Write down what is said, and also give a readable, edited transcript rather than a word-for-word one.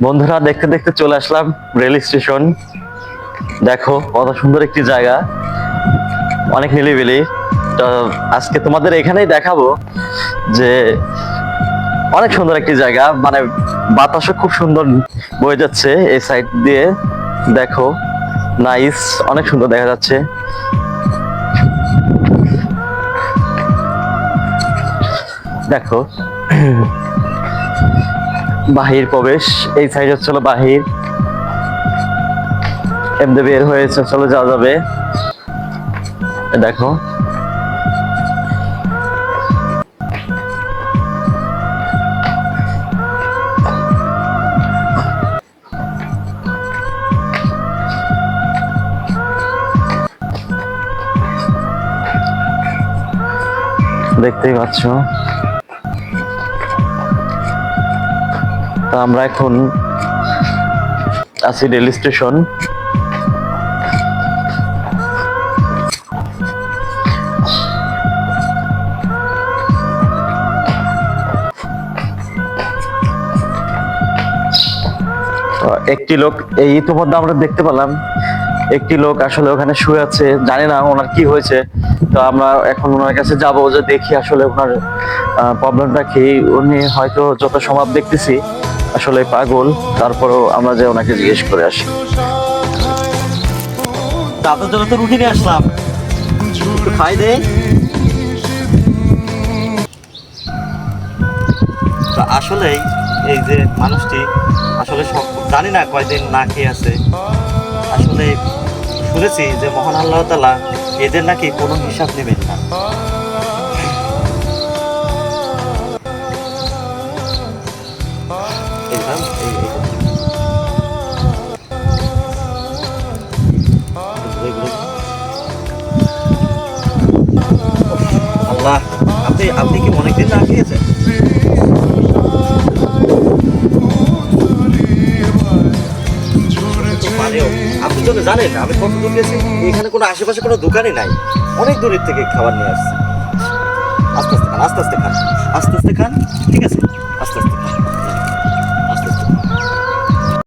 বন্ধুরা, দেখতে দেখতে চলে আসলাম রেল স্টেশন। দেখো কত সুন্দর একটি জায়গা, অনেক নিরিবিলি। তো আজকে তোমাদের এখানেই দেখাবো যে অনেক সুন্দর একটি জায়গা, মানে বাতাসও খুব সুন্দর বয়ে যাচ্ছে এই সাইড দিয়ে। দেখো, নাইস, অনেক সুন্দর দেখা যাচ্ছে। দেখো, বাহির প্রবেশ, এই সাইড হচ্ছে বাহির। এমনি বের হয়েছে, চলে যাওয়া যাবে। দেখো, দেখতেই পাচ্ছ। তা আমরা এখন আছি রেল স্টেশন। একটি লোক, এই ইতিমধ্যে আমরা দেখতে পেলাম একটি লোক আসলে ওখানে শুয়ে আছে, জানি না ওনার কি হয়েছে। তো আমরা এখন ওনার কাছে যাবো, যে দেখি আসলে ওনার প্রবলেমটা কি। উনি হয়তো যত সম্ভব দেখতেছি আসলে পাগল। তারপরেও আমরা যে ওনাকে জিজ্ঞেস করে আসি। আপনার জন্য তো রুটি নিয়ে আসলাম, একটু খাই দে। আসলে এই যে মানুষটি আসলে জানি না কয়দিন না খেয়ে আছে। আসলে শুনেছি যে মহান আল্লাহ তাআলা এদের নাকি কোনো হিসাব নেবেন না। আল্লাহ, আপনি কি অনেকদিন না খেয়েছেন? আপনি তো জানেন আমি কত দূর গেছি, এখানে কোনো আশেপাশে কোনো দোকানই নাই, অনেক দূরের থেকে খাবার নিয়ে আসছি। আস্তে আস্তে খান, আস্তে আস্তে খান, আস্তে আস্তে খান, ঠিক আছে?